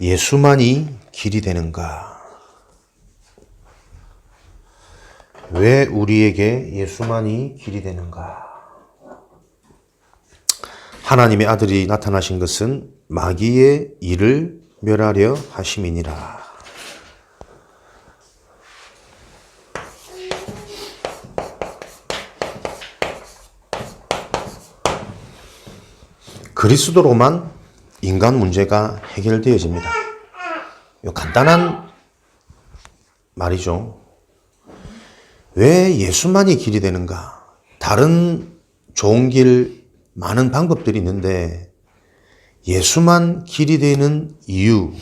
예수만이 길이 되는가? 왜 우리에게 예수만이 길이 되는가? 하나님의 아들이 나타나신 것은 마귀의 일을 멸하려 하심이니라. 그리스도로만 인간 문제가 해결되어집니다. 이 간단한 말이죠. 왜 예수만이 길이 되는가? 다른 좋은 길, 많은 방법들이 있는데 예수만 길이 되는 이유.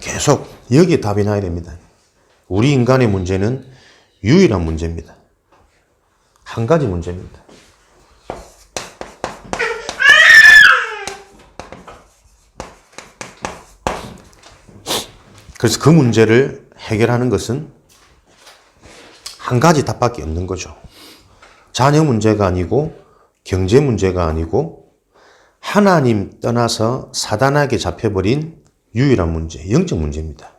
계속 여기에 답이 나야 됩니다. 우리 인간의 문제는 유일한 문제입니다. 한 가지 문제입니다. 그래서 그 문제를 해결하는 것은 한 가지 답밖에 없는 거죠. 자녀 문제가 아니고 경제 문제가 아니고 하나님 떠나서 사단에게 잡혀버린 유일한 문제, 영적 문제입니다.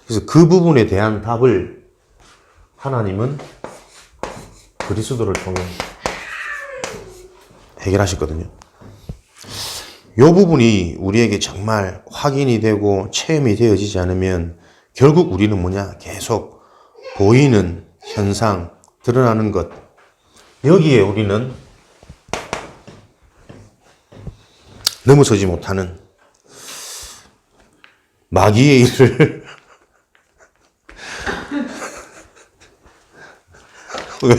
그래서 그 부분에 대한 답을 하나님은 그리스도를 통해 해결하셨거든요. 이 부분이 우리에게 정말 확인이 되고 체험이 되어지지 않으면 결국 우리는 뭐냐? 계속 보이는 현상, 드러나는 것. 여기에 우리는 넘어서지 못하는 마귀의 일을 왜?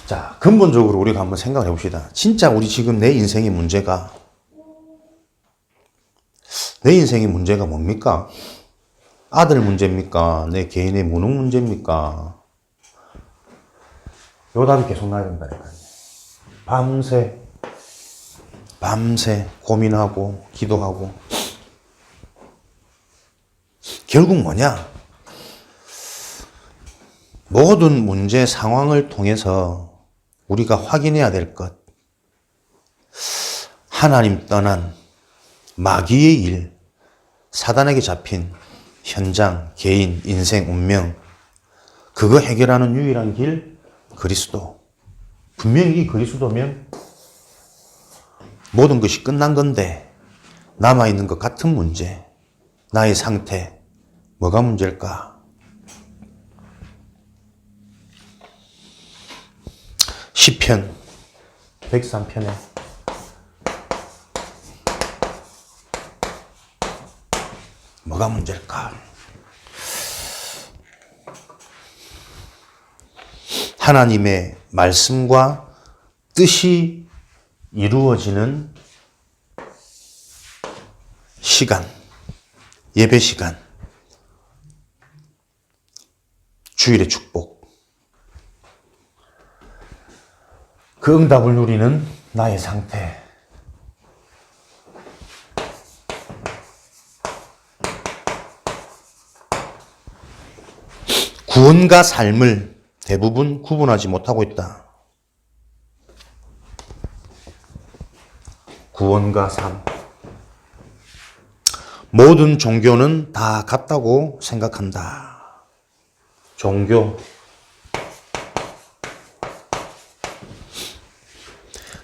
자, 근본적으로 우리가 한번 생각을 해봅시다. 진짜 우리 지금 내 인생의 문제가 뭡니까? 아들 문제입니까? 내 개인의 무능 문제입니까? 요 답이 계속 나야 된다니까요. 밤새 고민하고 기도하고 결국 뭐냐? 모든 문제 상황을 통해서 우리가 확인해야 될 것. 하나님 떠난 마귀의 일, 사단에게 잡힌 현장, 개인, 인생, 운명. 그거 해결하는 유일한 길, 그리스도. 분명히 이 그리스도면 모든 것이 끝난 건데 남아있는 것 같은 문제, 나의 상태, 뭐가 문제일까? 시편 103편에 뭐가 문제일까? 하나님의 말씀과 뜻이 이루어지는 시간, 예배 시간, 주일의 축복. 그 응답을 누리는 나의 상태. 구원과 삶을 대부분 구분하지 못하고 있다. 구원과 삶. 모든 종교는 다 같다고 생각한다. 종교.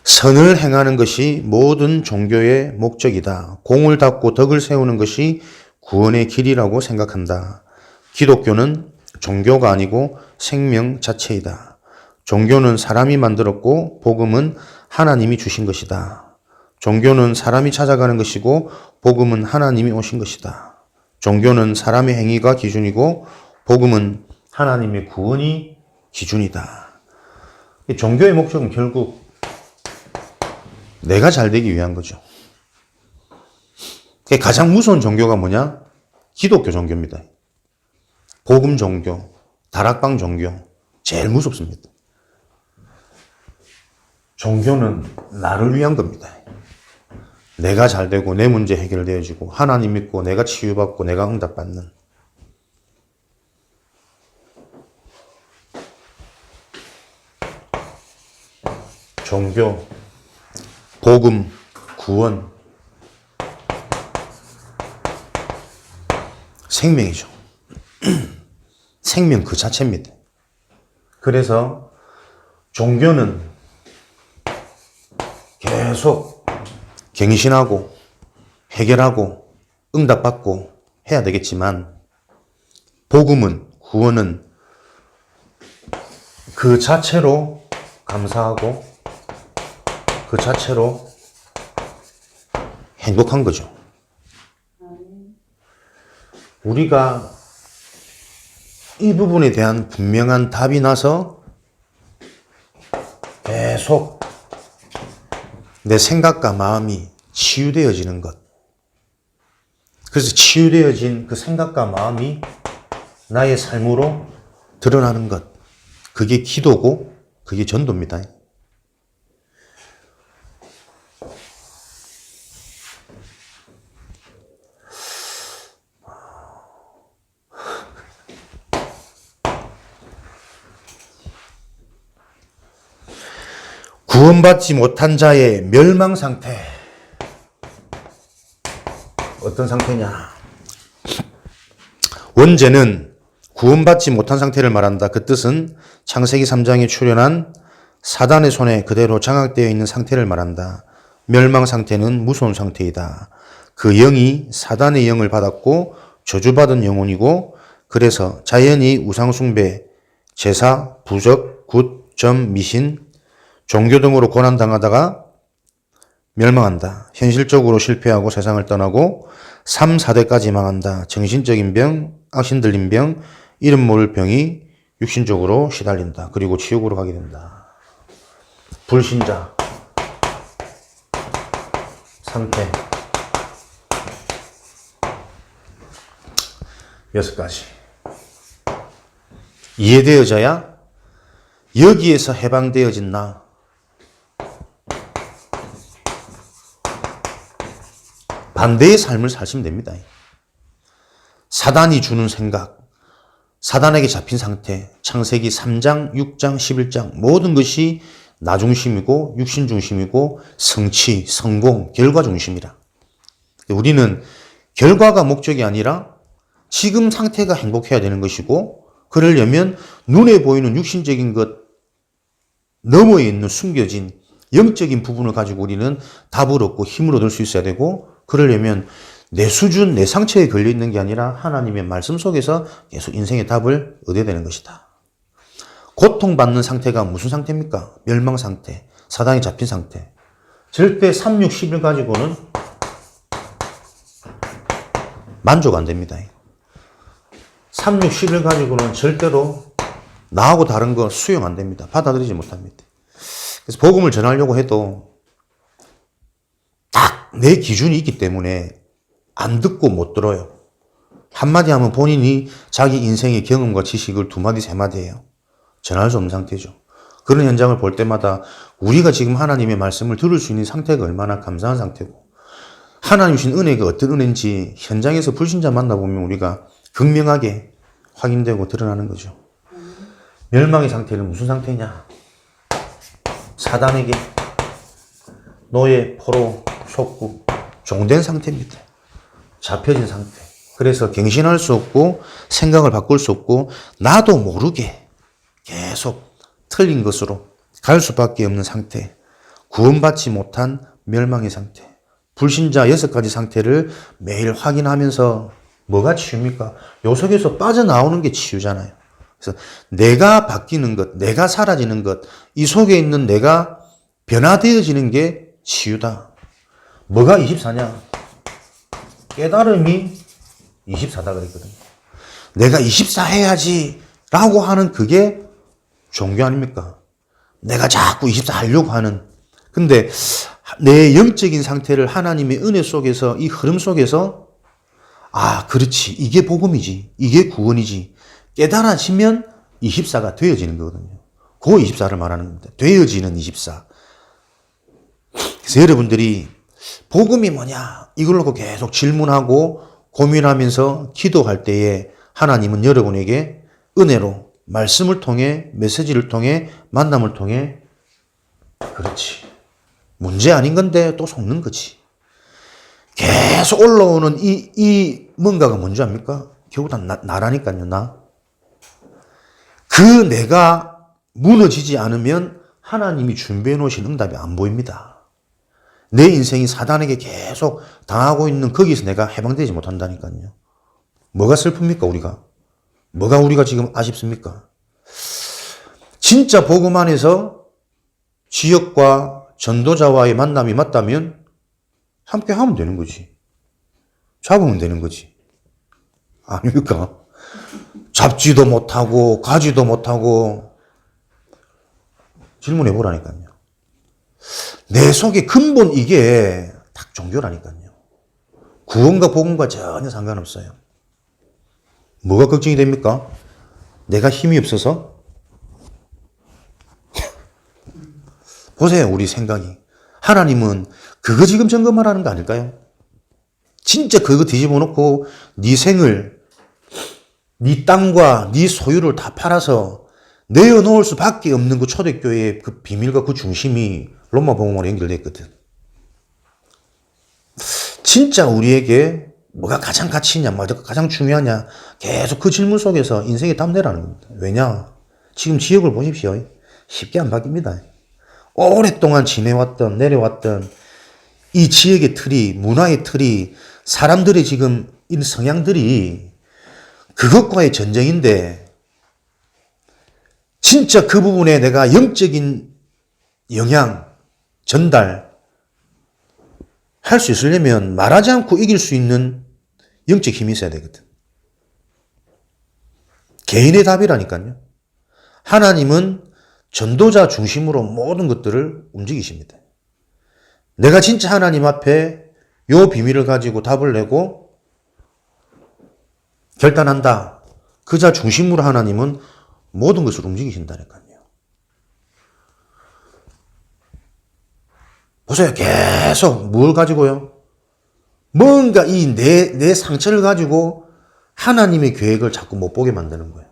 선을 행하는 것이 모든 종교의 목적이다. 공을 닦고 덕을 세우는 것이 구원의 길이라고 생각한다. 기독교는 종교가 아니고 생명 자체이다. 종교는 사람이 만들었고 복음은 하나님이 주신 것이다. 종교는 사람이 찾아가는 것이고 복음은 하나님이 오신 것이다. 종교는 사람의 행위가 기준이고 복음은 하나님의 구원이 기준이다. 종교의 목적은 결국 내가 잘 되기 위한 거죠. 가장 무서운 종교가 뭐냐? 기독교 종교입니다. 복음 종교, 다락방 종교, 제일 무섭습니다. 종교는 나를 위한 겁니다. 내가 잘 되고 내 문제 해결되어지고 하나님 믿고 내가 치유받고 내가 응답받는. 종교, 복음, 구원, 생명이죠. 생명 그 자체입니다. 그래서 종교는 계속 갱신하고 해결하고 응답받고 해야 되겠지만 복음은, 구원은 그 자체로 감사하고 그 자체로 행복한 거죠. 우리가 이 부분에 대한 분명한 답이 나서 계속 내 생각과 마음이 치유되어지는 것. 그래서 치유되어진 그 생각과 마음이 나의 삶으로 드러나는 것. 그게 기도고 그게 전도입니다. 구원받지 못한 자의 멸망 상태. 어떤 상태냐? 원죄는 구원받지 못한 상태를 말한다. 그 뜻은 창세기 3장에 출현한 사단의 손에 그대로 장악되어 있는 상태를 말한다. 멸망 상태는 무서운 상태이다. 그 영이 사단의 영을 받았고 저주받은 영혼이고 그래서 자연히 우상숭배, 제사, 부적, 굿, 점, 미신, 종교 등으로 고난당하다가 멸망한다. 현실적으로 실패하고 세상을 떠나고 3, 4대까지 망한다. 정신적인 병, 악신 들린 병, 이름 모를 병이 육신적으로 시달린다. 그리고 지옥으로 가게 된다. 불신자 상태 6가지 이해되어져야 여기에서 해방되어진 나, 반대의 삶을 사시면 됩니다. 사단이 주는 생각, 사단에게 잡힌 상태, 창세기 3장, 6장, 11장 모든 것이 나 중심이고 육신 중심이고 성취, 성공, 결과 중심이라. 우리는 결과가 목적이 아니라 지금 상태가 행복해야 되는 것이고 그러려면 눈에 보이는 육신적인 것 너머에 있는 숨겨진 영적인 부분을 가지고 우리는 답을 얻고 힘을 얻을 수 있어야 되고 그러려면 내 수준, 내 상처에 걸려있는 게 아니라 하나님의 말씀 속에서 계속 인생의 답을 얻어야 되는 것이다. 고통받는 상태가 무슨 상태입니까? 멸망 상태, 사단이 잡힌 상태. 절대 3, 6, 10을 가지고는 만족 안 됩니다. 3, 6, 10을 가지고는 절대로 나하고 다른 거 수용 안 됩니다. 받아들이지 못합니다. 그래서 복음을 전하려고 해도 딱 내 기준이 있기 때문에 안 듣고 못 들어요. 한마디 하면 본인이 자기 인생의 경험과 지식을 2마디, 3마디 해요. 전할 수 없는 상태죠. 그런 현장을 볼 때마다 우리가 지금 하나님의 말씀을 들을 수 있는 상태가 얼마나 감사한 상태고 하나님 주신 은혜가 어떤 은혜인지 현장에서 불신자 만나보면 우리가 극명하게 확인되고 드러나는 거죠. 멸망의 상태는 무슨 상태냐? 사단에게 노예, 포로, 속국, 종된 상태입니다. 잡혀진 상태. 그래서 갱신할 수 없고 생각을 바꿀 수 없고 나도 모르게 계속 틀린 것으로 갈 수밖에 없는 상태. 구원받지 못한 멸망의 상태. 불신자 6가지 상태를 매일 확인하면서 뭐가 치유입니까? 요 속에서 빠져나오는 게 치유잖아요. 그래서 내가 바뀌는 것, 내가 사라지는 것, 이 속에 있는 내가 변화되어지는 게 치유다. 뭐가 24냐? 깨달음이 24다 그랬거든요. 내가 24 해야지 라고 하는 그게 종교 아닙니까? 내가 자꾸 24 하려고 하는. 근데 내 영적인 상태를 하나님의 은혜 속에서 이 흐름 속에서 아 그렇지 이게 복음이지 이게 구원이지 깨달아지면 24가 되어지는 거거든요. 그 24를 말하는 겁니다. 되어지는 24. 그래서 여러분들이 복음이 뭐냐 이걸 놓고 계속 질문하고 고민하면서 기도할 때에 하나님은 여러분에게 은혜로 말씀을 통해 메시지를 통해 만남을 통해 그렇지. 문제 아닌 건데 또 속는 거지. 계속 올라오는 이 뭔가가 뭔지 압니까? 결국 다 나라니까요, 나. 그 내가 무너지지 않으면 하나님이 준비해 놓으신 응답이 안 보입니다. 내 인생이 사단에게 계속 당하고 있는 거기서 내가 해방되지 못한다니까요. 뭐가 슬픕니까, 우리가? 뭐가 우리가 지금 아쉽습니까? 진짜 복음 안에서 지역과 전도자와의 만남이 맞다면 함께 하면 되는 거지. 잡으면 되는 거지. 아닙니까? 잡지도 못하고 가지도 못하고 질문해 보라니까요. 내 속에 근본 이게 딱 종교라니까요. 구원과 복음과 전혀 상관없어요. 뭐가 걱정이 됩니까? 내가 힘이 없어서? 보세요, 우리 생각이. 하나님은 그거 지금 점검하라는 거 아닐까요? 진짜 그거 뒤집어 놓고 네 생을, 네 땅과 네 소유를 다 팔아서 내어놓을 수밖에 없는 그 초대교회의 그 비밀과 그 중심이 로마 복음으로 연결되어 있거든. 진짜 우리에게 뭐가 가장 가치 있냐, 뭐가 가장 중요하냐, 계속 그 질문 속에서 인생의 답 내라는 겁니다. 왜냐? 지금 지역을 보십시오. 쉽게 안 바뀝니다. 오랫동안 지내왔던, 내려왔던 이 지역의 틀이, 문화의 틀이, 사람들의 지금 이 성향들이 그것과의 전쟁인데, 진짜 그 부분에 내가 영적인 영향, 전달 할 수 있으려면 말하지 않고 이길 수 있는 영적 힘이 있어야 되거든. 개인의 답이라니까요. 하나님은 전도자 중심으로 모든 것들을 움직이십니다. 내가 진짜 하나님 앞에 요 비밀을 가지고 답을 내고 결단한다. 그 자 중심으로 하나님은 모든 것을 움직이신다니까요. 보세요. 계속 뭘 가지고요? 뭔가 내 상처를 가지고 하나님의 계획을 자꾸 못 보게 만드는 거예요.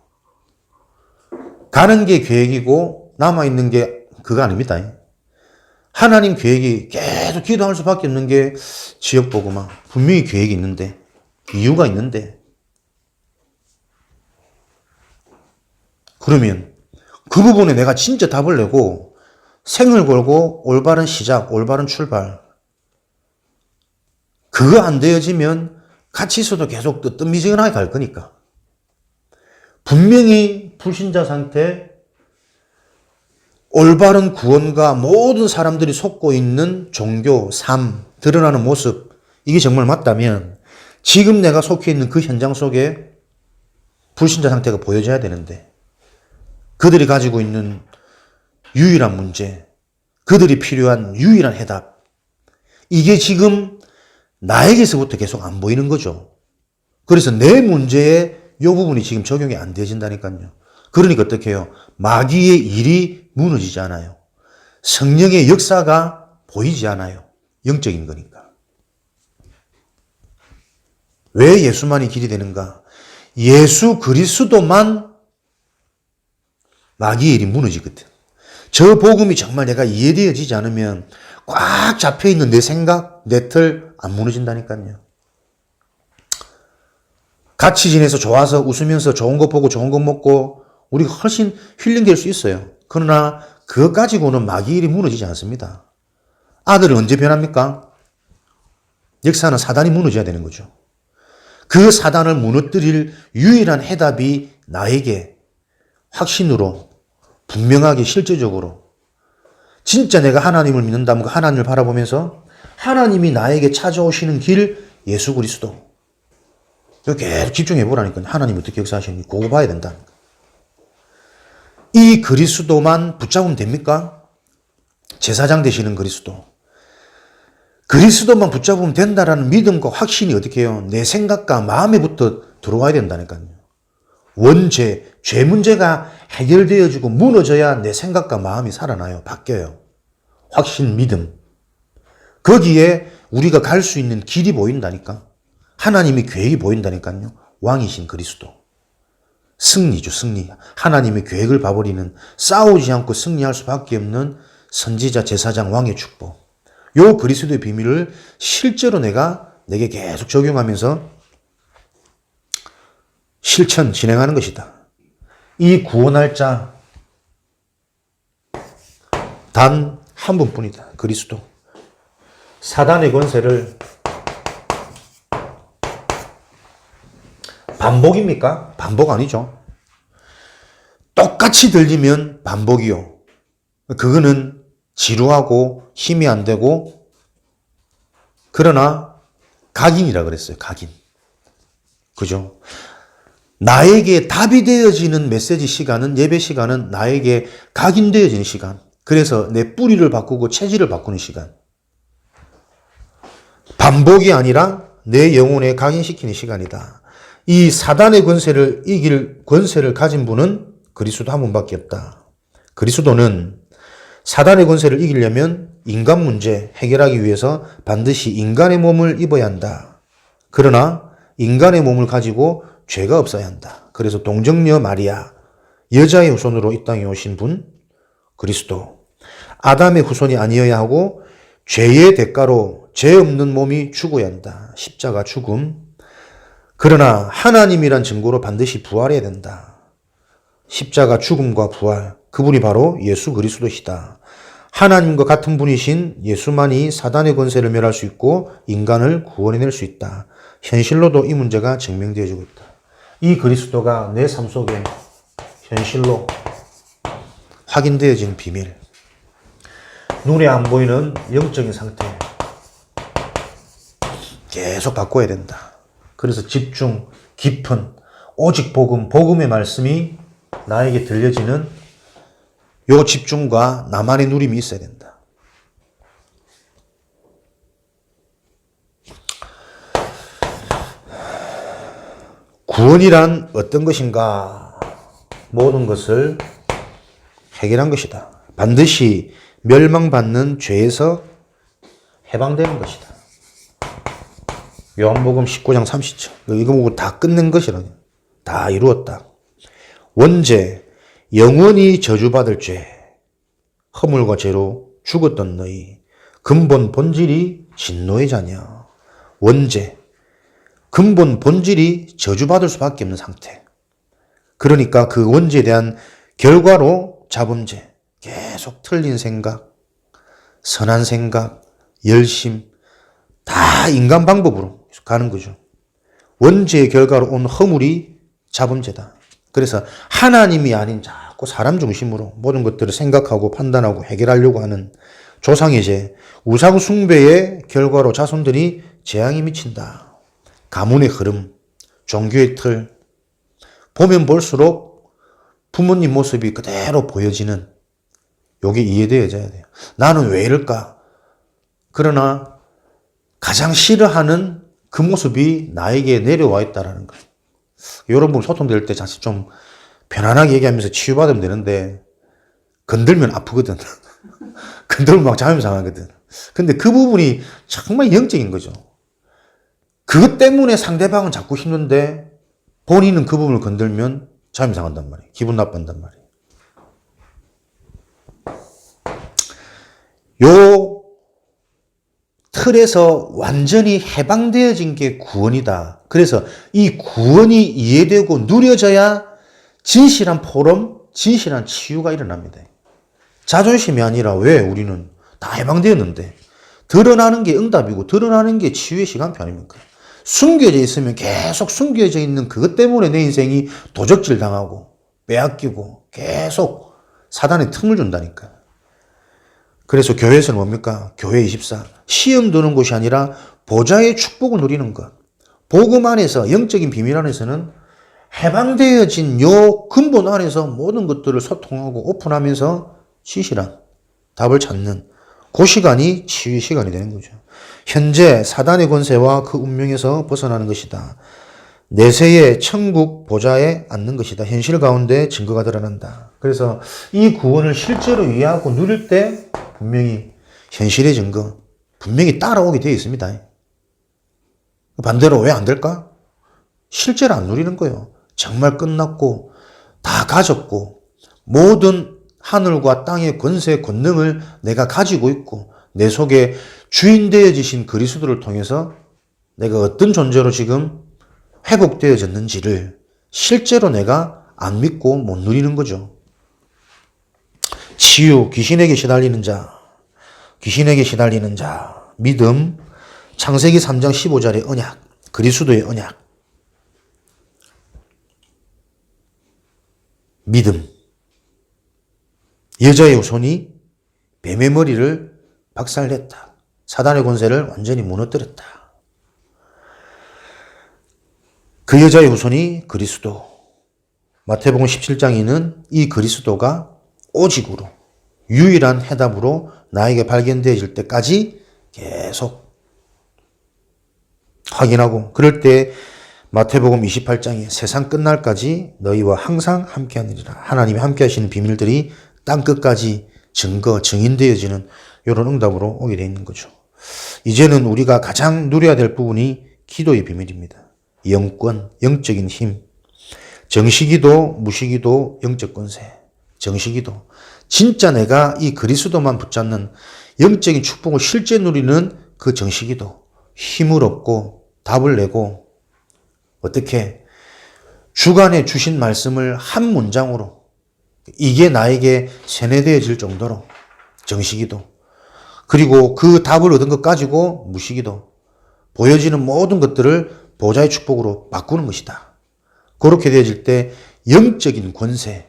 가는 게 계획이고 남아있는 게 그거 아닙니다. 하나님 계획이 계속 기도할 수밖에 없는 게 지역복음화. 분명히 계획이 있는데, 이유가 있는데. 그러면 그 부분에 내가 진짜 답을 내고 생을 걸고 올바른 시작, 올바른 출발. 그거 안 되어지면 같이 있어도 계속 뜨미지근하게 갈 거니까. 분명히 불신자 상태, 올바른 구원과 모든 사람들이 속고 있는 종교, 삶, 드러나는 모습, 이게 정말 맞다면 지금 내가 속해 있는 그 현장 속에 불신자 상태가 보여져야 되는데, 그들이 가지고 있는 유일한 문제, 그들이 필요한 유일한 해답, 이게 지금 나에게서부터 계속 안 보이는 거죠. 그래서 내 문제에 이 부분이 지금 적용이 안 되어진다니까요. 그러니까 어떻게 해요? 마귀의 일이 무너지지 않아요. 성령의 역사가 보이지 않아요. 영적인 거니까. 왜 예수만이 길이 되는가? 예수 그리스도만 마귀의 일이 무너지거든. 저 복음이 정말 내가 이해되어지지 않으면 꽉 잡혀있는 내 생각, 내 틀 안 무너진다니까요. 같이 지내서 좋아서 웃으면서 좋은 거 보고 좋은 거 먹고 우리가 훨씬 힐링될 수 있어요. 그러나 그것 가지고는 마귀의 일이 무너지지 않습니다. 아들은 언제 변합니까? 역사는 사단이 무너져야 되는 거죠. 그 사단을 무너뜨릴 유일한 해답이 나에게 확신으로 분명하게 실제적으로 진짜 내가 하나님을 믿는다면 그 하나님을 바라보면서 하나님이 나에게 찾아오시는 길 예수 그리스도 여기 계속 집중해 보라니까. 하나님 어떻게 역사하시는지 그거 봐야 된다. 이 그리스도만 붙잡으면 됩니까? 제사장 되시는 그리스도. 그리스도만 붙잡으면 된다라는 믿음과 확신이 어떻게 해요? 내 생각과 마음에부터 들어와야 된다니까요. 원죄, 죄 문제가 해결되어지고 무너져야 내 생각과 마음이 살아나요. 바뀌어요. 확신, 믿음. 거기에 우리가 갈 수 있는 길이 보인다니까. 하나님의 계획이 보인다니까요. 왕이신 그리스도. 승리죠, 승리. 하나님의 계획을 봐버리는 싸우지 않고 승리할 수밖에 없는 선지자, 제사장, 왕의 축복. 요 그리스도의 비밀을 실제로 내게 계속 적용하면서 실천 진행하는 것이다. 이 구원할 자 단 한 분뿐이다. 그리스도. 사단의 권세를 반복입니까? 반복 아니죠. 똑같이 들리면 반복이요. 그거는 지루하고 힘이 안 되고, 그러나 각인이라 그랬어요. 각인. 그죠? 나에게 답이 되어지는 메시지 시간은, 예배 시간은 나에게 각인되어지는 시간. 그래서 내 뿌리를 바꾸고 체질을 바꾸는 시간. 반복이 아니라 내 영혼에 각인시키는 시간이다. 이 사단의 권세를 이길 권세를 가진 분은 그리스도 한 분밖에 없다. 그리스도는 사단의 권세를 이기려면 인간 문제 해결하기 위해서 반드시 인간의 몸을 입어야 한다. 그러나 인간의 몸을 가지고 죄가 없어야 한다. 그래서 동정녀 마리아, 여자의 후손으로 이 땅에 오신 분, 그리스도. 아담의 후손이 아니어야 하고 죄의 대가로 죄 없는 몸이 죽어야 한다. 십자가 죽음. 그러나 하나님이란 증거로 반드시 부활해야 된다. 십자가 죽음과 부활. 그분이 바로 예수 그리스도시다. 하나님과 같은 분이신 예수만이 사단의 권세를 멸할 수 있고 인간을 구원해낼 수 있다. 현실로도 이 문제가 증명되어지고 있다. 이 그리스도가 내 삶 속에 현실로 확인되어지는 비밀. 눈에 안 보이는 영적인 상태 계속 바꿔야 된다. 그래서 집중, 깊은 오직 복음, 복음의 말씀이 나에게 들려지는 요 집중과 나만의 누림이 있어야 된다. 구원이란 어떤 것인가? 모든 것을 해결한 것이다. 반드시 멸망받는 죄에서 해방되는 것이다. 요한복음 19장 30절. 이거 보고 다 끝낸 것이라고. 다 이루었다. 원죄, 영원히 저주받을 죄, 허물과 죄로 죽었던 너희, 근본 본질이 진노의 자녀. 원죄, 근본 본질이 저주받을 수밖에 없는 상태. 그러니까 그 원죄에 대한 결과로 자범죄, 계속 틀린 생각, 선한 생각, 열심, 다 인간 방법으로 가는 거죠. 원죄의 결과로 온 허물이 자범죄다. 그래서 하나님이 아닌 자꾸 사람 중심으로 모든 것들을 생각하고 판단하고 해결하려고 하는 조상의 죄, 우상 숭배의 결과로 자손들이 재앙이 미친다. 가문의 흐름, 종교의 틀, 보면 볼수록 부모님 모습이 그대로 보여지는, 요게 이해되어져야 돼요. 나는 왜 이럴까? 그러나 가장 싫어하는 그 모습이 나에게 내려와 있다는 거예요. 여러분 소통될 때 자칫 좀 편안하게 얘기하면서 치유받으면 되는데 건들면 아프거든. 건들면 막 자존심 상하거든. 근데 그 부분이 정말 영적인 거죠. 그것 때문에 상대방은 자꾸 힘든데 본인은 그 부분을 건들면 자존심 상한단 말이에요. 기분 나쁜단 말이에요. 요 틀에서 완전히 해방되어진 게 구원이다. 그래서 이 구원이 이해되고 누려져야 진실한 포럼, 진실한 치유가 일어납니다. 자존심이 아니라 왜 우리는 다 해방되었는데 드러나는 게 응답이고 드러나는 게 치유의 시간표 아닙니까? 숨겨져 있으면 계속 숨겨져 있는 그것 때문에 내 인생이 도적질 당하고 빼앗기고 계속 사단에 틈을 준다니까. 그래서 교회에서는 뭡니까? 교회 24. 시험 드는 곳이 아니라 보좌의 축복을 누리는 것. 복음 안에서, 영적인 비밀 안에서는 해방되어진 요 근본 안에서 모든 것들을 소통하고 오픈하면서 진실한 답을 찾는 그 시간이 치유의 시간이 되는 거죠. 현재 사단의 권세와 그 운명에서 벗어나는 것이다. 내세의 천국 보좌에 앉는 것이다. 현실 가운데 증거가 드러난다. 그래서 이 구원을 실제로 이해하고 누릴 때 분명히 현실의 증거, 분명히 따라오게 되어 있습니다. 반대로 왜 안 될까? 실제로 안 누리는 거예요. 정말 끝났고 다 가졌고 모든 하늘과 땅의 권세, 권능을 내가 가지고 있고 내 속에 주인 되어지신 그리스도를 통해서 내가 어떤 존재로 지금 회복되어졌는지를 실제로 내가 안 믿고 못 누리는 거죠. 치유, 귀신에게 시달리는 자, 귀신에게 시달리는 자, 믿음, 창세기 3장 15절의 언약, 그리스도의 언약, 믿음, 여자의 후손이 뱀의 머리를 박살냈다. 사단의 권세를 완전히 무너뜨렸다. 그 여자의 후손이 그리스도. 마태복음 17장에는 이 그리스도가 오직으로 유일한 해답으로 나에게 발견되어질 때까지 계속 확인하고 그럴 때 마태복음 28장에 세상 끝날까지 너희와 항상 함께하느니라. 하나님이 함께하시는 비밀들이 땅끝까지 증인되어지는 이런 응답으로 오게 되어 있는 거죠. 이제는 우리가 가장 누려야 될 부분이 기도의 비밀입니다. 영권, 영적인 힘, 정시기도, 무시기도, 영적 권세, 정시기도. 진짜 내가 이 그리스도만 붙잡는 영적인 축복을 실제 누리는 그 정시기도. 힘을 얻고 답을 내고 어떻게 주간에 주신 말씀을 한 문장으로 이게 나에게 세뇌되어질 정도로 정시기도. 그리고 그 답을 얻은 것 가지고 무시기도. 보여지는 모든 것들을 보좌의 축복으로 바꾸는 것이다. 그렇게 되어질 때 영적인 권세,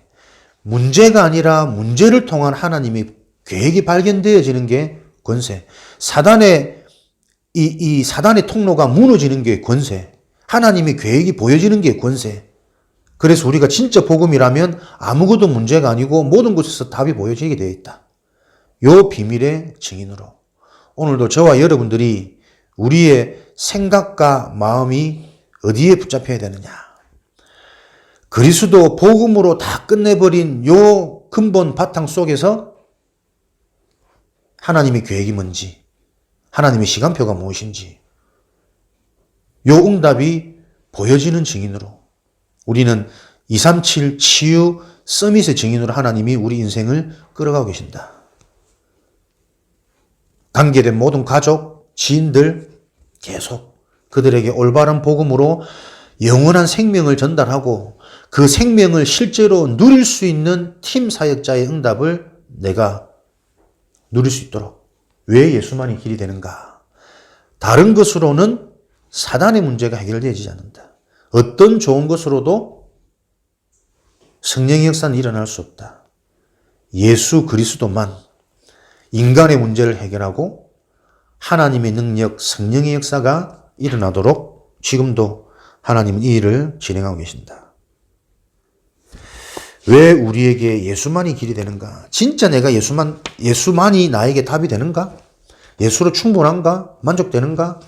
문제가 아니라 문제를 통한 하나님의 계획이 발견되어지는 게 권세. 사단의 이 사단의 통로가 무너지는 게 권세. 하나님의 계획이 보여지는 게 권세. 그래서 우리가 진짜 복음이라면 아무것도 문제가 아니고 모든 곳에서 답이 보여지게 되어 있다. 요 비밀의 증인으로 오늘도 저와 여러분들이 우리의 생각과 마음이 어디에 붙잡혀야 되느냐. 그리스도 복음으로 다 끝내버린 요 근본 바탕 속에서 하나님의 계획이 뭔지, 하나님의 시간표가 무엇인지, 요 응답이 보여지는 증인으로 우리는 237 치유 서밋의 증인으로 하나님이 우리 인생을 끌어가고 계신다. 관계된 모든 가족, 지인들 계속 그들에게 올바른 복음으로 영원한 생명을 전달하고 그 생명을 실제로 누릴 수 있는 팀 사역자의 응답을 내가 누릴 수 있도록. 왜 예수만이 길이 되는가? 다른 것으로는 사단의 문제가 해결되지 않는다. 어떤 좋은 것으로도 성령의 역사는 일어날 수 없다. 예수 그리스도만 인간의 문제를 해결하고 하나님의 능력, 성령의 역사가 일어나도록 지금도 하나님은 이 일을 진행하고 계신다. 왜 우리에게 예수만이 길이 되는가? 진짜 내가 예수만이 나에게 답이 되는가? 예수로 충분한가? 만족되는가?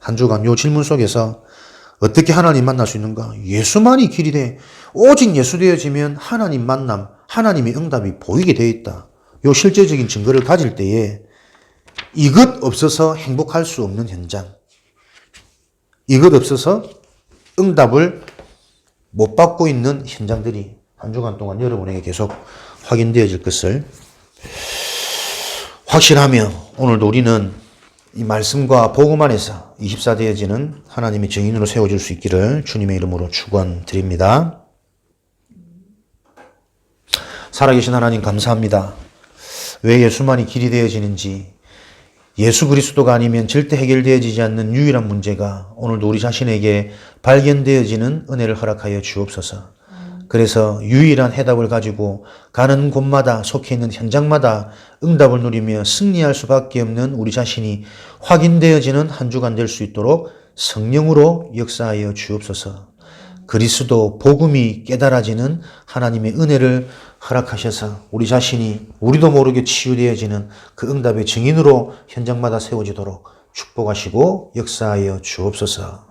한 주간 요 질문 속에서 어떻게 하나님 만날 수 있는가? 예수만이 길이 돼. 오직 예수 되어지면 하나님 만남, 하나님의 응답이 보이게 되어 있다. 요 실제적인 증거를 가질 때에 이것 없어서 행복할 수 없는 현장, 이것 없어서 응답을 못 받고 있는 현장들이 한 주간 동안 여러분에게 계속 확인되어질 것을 확신하며 오늘도 우리는 이 말씀과 복음 안에서 24되어지는 하나님의 증인으로 세워질 수 있기를 주님의 이름으로 축원드립니다. 살아계신 하나님 감사합니다. 왜 예수만이 길이 되어지는지, 예수 그리스도가 아니면 절대 해결되어지지 않는 유일한 문제가 오늘도 우리 자신에게 발견되어지는 은혜를 허락하여 주옵소서. 그래서 유일한 해답을 가지고 가는 곳마다 속해 있는 현장마다 응답을 누리며 승리할 수밖에 없는 우리 자신이 확인되어지는 한 주간 될 수 있도록 성령으로 역사하여 주옵소서. 그리스도 복음이 깨달아지는 하나님의 은혜를 허락하셔서 우리 자신이 우리도 모르게 치유되어지는 그 응답의 증인으로 현장마다 세워지도록 축복하시고 역사하여 주옵소서.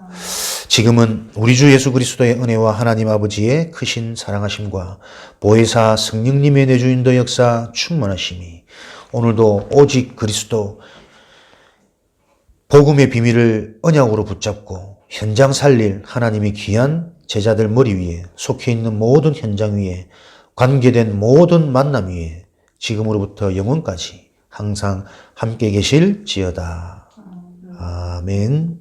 지금은 우리 주 예수 그리스도의 은혜와 하나님 아버지의 크신 사랑하심과 보혜사 성령님의 내주인도 역사 충만하심이 오늘도 오직 그리스도 복음의 비밀을 언약으로 붙잡고 현장 살릴 하나님의 귀한 제자들 머리 위에 속해 있는 모든 현장 위에 관계된 모든 만남 위에 지금으로부터 영원까지 항상 함께 계실지어다. 아멘.